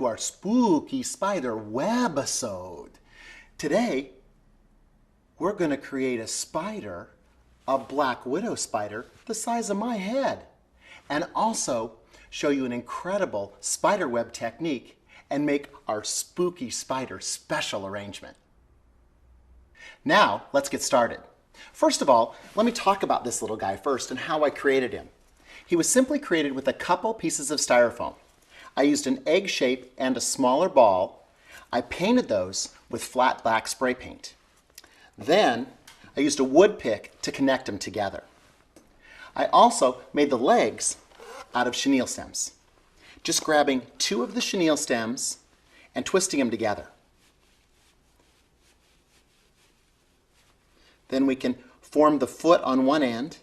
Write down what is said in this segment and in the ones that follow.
to our Spooky Spider webisode. Today, we're going to create a spider, a black widow spider the size of my head, and also show you an incredible spider web technique and make our Spooky Spider special arrangement. Now, let's get started. First of all, let me talk about this little guy first and how I created him. He was simply created with a couple pieces of styrofoam. I used an egg shape and a smaller ball. I painted those with flat black spray paint. Then I used a wood pick to connect them together. I also made the legs out of chenille stems, just grabbing 2 of the chenille stems and twisting them together. Then we can form the foot on one end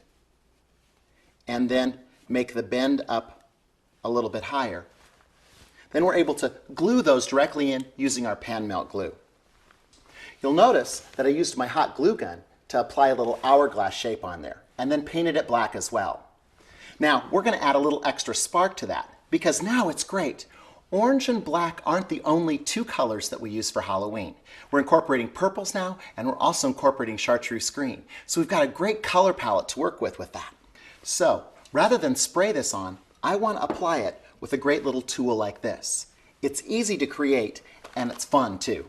and then make the bend up a little bit higher. Then we're able to glue those directly in using our pan melt glue. You'll notice that I used my hot glue gun to apply a little hourglass shape on there and then painted it black as well. Now we're going to add a little extra spark to that because now it's great. Orange and black aren't the only 2 colors that we use for Halloween. We're incorporating purples now, and we're also incorporating chartreuse green. So we've got a great color palette to work with that. So rather than spray this on, I want to apply it with a great little tool like this. It's easy to create and it's fun too.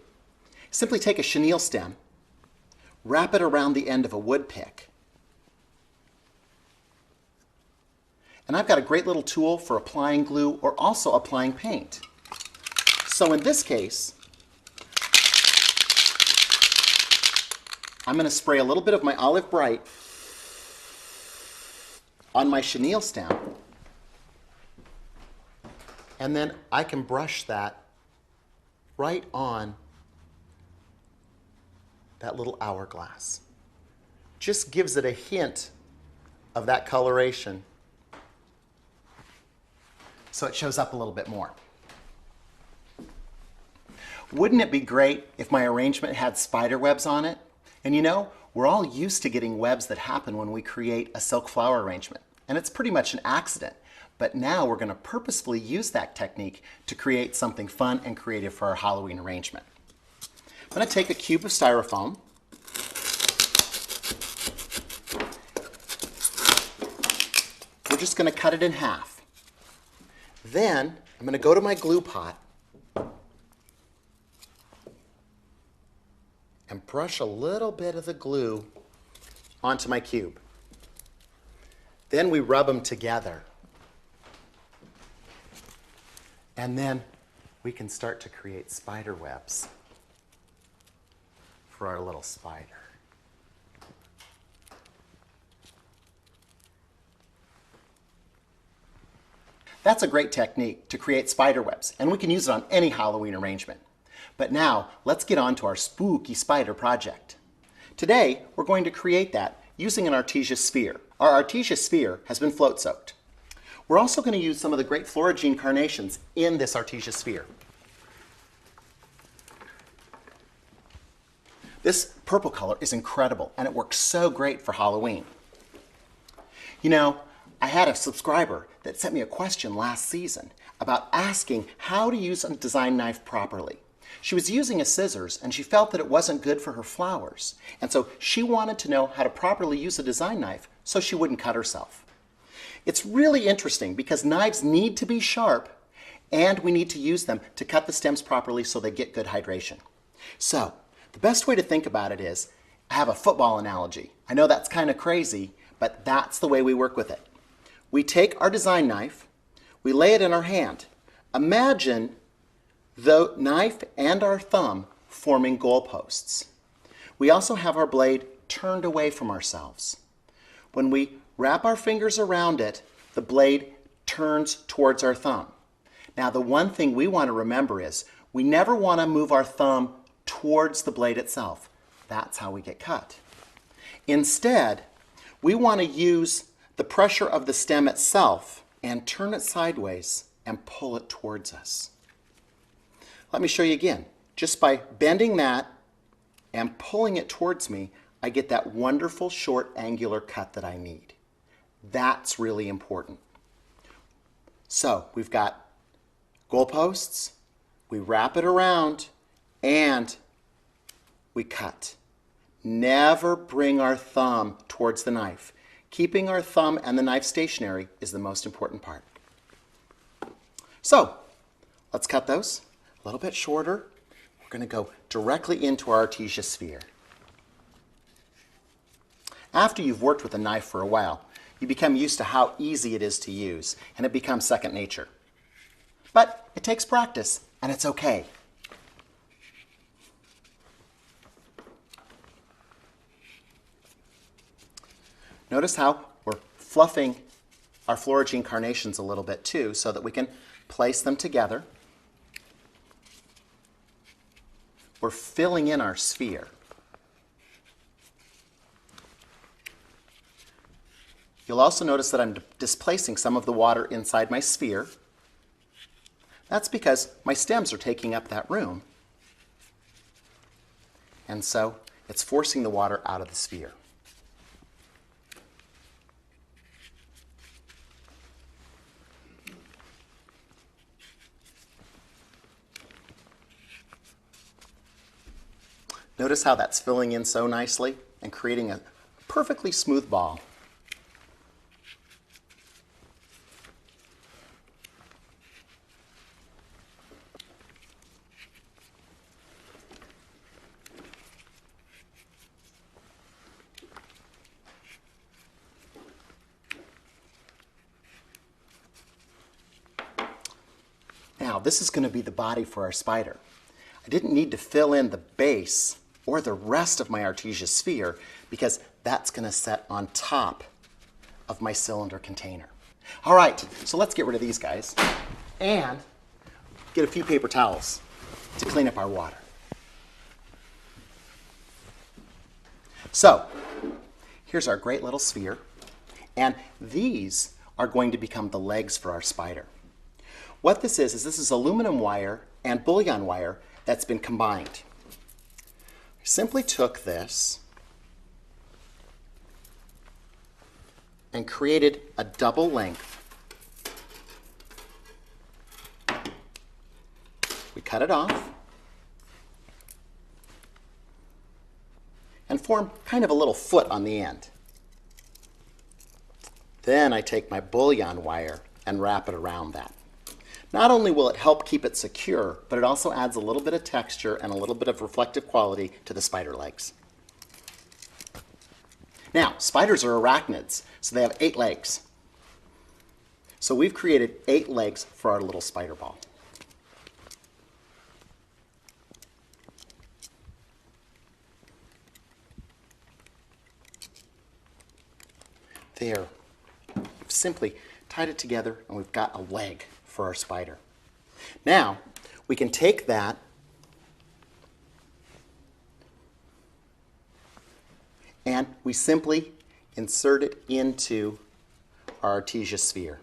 Simply take a chenille stem, wrap it around the end of a wood pick, and I've got a great little tool for applying glue or also applying paint. So in this case, I'm going to spray a little bit of my Olive Bright on my chenille stem, and then I can brush that right on that little hourglass. Just gives it a hint of that coloration so it shows up a little bit more. Wouldn't it be great if my arrangement had spider webs on it? And you know, we're all used to getting webs that happen when we create a silk flower arrangement, and it's pretty much an accident. But now we're going to purposefully use that technique to create something fun and creative for our Halloween arrangement. I'm going to take a cube of styrofoam. We're just going to cut it in half. Then I'm going to go to my glue pot and brush a little bit of the glue onto my cube. Then we rub them together. And then we can start to create spider webs for our little spider. That's a great technique to create spider webs, and we can use it on any Halloween arrangement. But now, let's get on to our Spooky Spider project. Today, we're going to create that using an Artesia sphere. Our Artesia sphere has been float soaked. We're also going to use some of the great Florigene carnations in this Artesia sphere. This purple color is incredible, and it works so great for Halloween. You know, I had a subscriber that sent me a question last season about asking how to use a design knife properly. She was using a scissors and she felt that it wasn't good for her flowers, and so she wanted to know how to properly use a design knife so she wouldn't cut herself. It's really interesting because knives need to be sharp and we need to use them to cut the stems properly so they get good hydration. So the best way to think about it is, I have a football analogy. I know that's kind of crazy, but that's the way we work with it. We take our design knife, we lay it in our hand. Imagine the knife and our thumb forming goalposts. We also have our blade turned away from ourselves. When we wrap our fingers around it, the blade turns towards our thumb. Now the one thing we want to remember is we never want to move our thumb towards the blade itself. That's how we get cut. Instead, we want to use the pressure of the stem itself and turn it sideways and pull it towards us. Let me show you again. Just by bending that and pulling it towards me, I get that wonderful short angular cut that I need. That's really important. So we've got goalposts, we wrap it around, and we cut. Never bring our thumb towards the knife. Keeping our thumb and the knife stationary is the most important part. So, let's cut those a little bit shorter. We're going to go directly into our Artesia sphere. After you've worked with a knife for a while, you become used to how easy it is to use, and it becomes second nature. But it takes practice, and it's okay. Notice how we're fluffing our Florigine carnations a little bit too, so that we can place them together. We're filling in our sphere. You'll also notice that I'm displacing some of the water inside my sphere. That's because my stems are taking up that room. And so it's forcing the water out of the sphere. Notice how that's filling in so nicely and creating a perfectly smooth ball. Now, this is going to be the body for our spider. I didn't need to fill in the base or the rest of my Artesia sphere because that's going to set on top of my cylinder container. All right, so let's get rid of these guys and get a few paper towels to clean up our water. So, here's our great little sphere, and these are going to become the legs for our spider. What this is this is aluminum wire and bullion wire that's been combined. I simply took this and created a double length. We cut it off and form kind of a little foot on the end. Then I take my bullion wire and wrap it around that. Not only will it help keep it secure, but it also adds a little bit of texture and a little bit of reflective quality to the spider legs. Now, spiders are arachnids, so they have 8 legs. So we've created 8 legs for our little spider ball. There. We've simply tied it together and we've got a leg for our spider. Now, we can take that and we simply insert it into our Artesia sphere.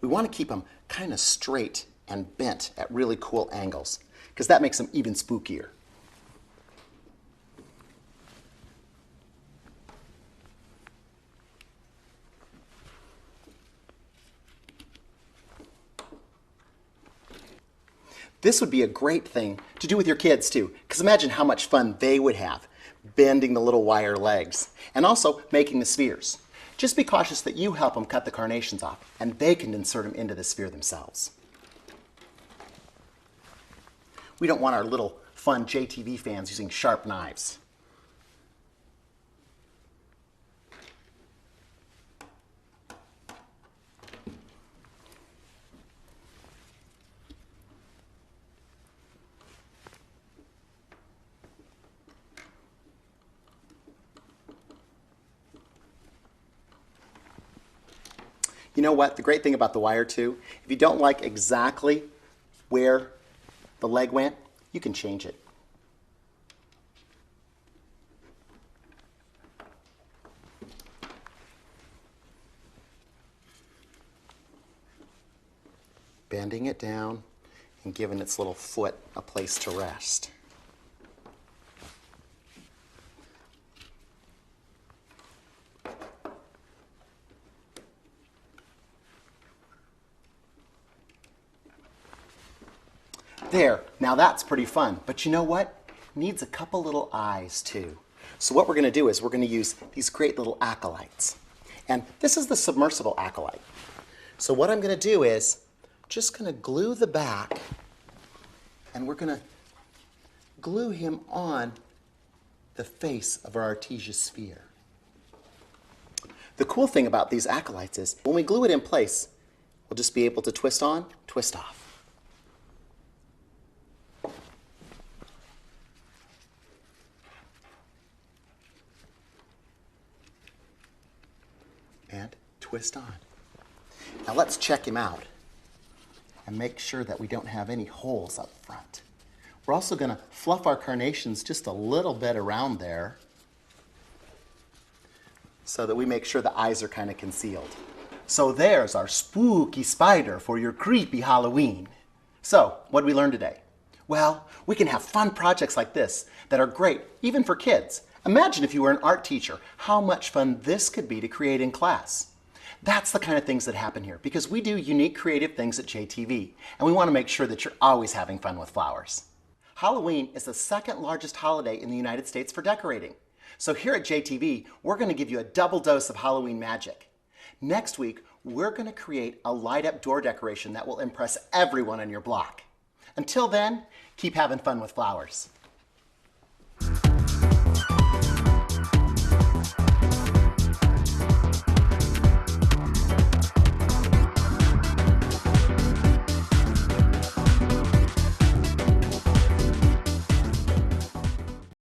We want to keep them kind of straight and bent at really cool angles because that makes them even spookier. This would be a great thing to do with your kids too, because imagine how much fun they would have bending the little wire legs and also making the spheres. Just be cautious that you help them cut the carnations off and they can insert them into the sphere themselves. We don't want our little fun JTV fans using sharp knives. You know what? The great thing about the wire too, if you don't like exactly where the leg went, you can change it. Bending it down and giving its little foot a place to rest. There, now that's pretty fun. But you know what? Needs a couple little eyes too. So what we're going to do is we're going to use these great little acolytes. And this is the submersible acolyte. So what I'm going to do is just going to glue the back, and we're going to glue him on the face of our Artesia sphere. The cool thing about these acolytes is when we glue it in place, we'll just be able to twist on, twist off. And twist on. Now let's check him out and make sure that we don't have any holes up front. We're also going to fluff our carnations just a little bit around there so that we make sure the eyes are kind of concealed. So there's our spooky spider for your creepy Halloween. So, what did we learn today? Well, we can have fun projects like this that are great even for kids. Imagine if you were an art teacher, how much fun this could be to create in class. That's the kind of things that happen here because we do unique creative things at JTV, and we want to make sure that you're always having fun with flowers. Halloween is the second largest holiday in the United States for decorating. So here at JTV, we're going to give you a double dose of Halloween magic. Next week, we're going to create a light-up door decoration that will impress everyone on your block. Until then, keep having fun with flowers.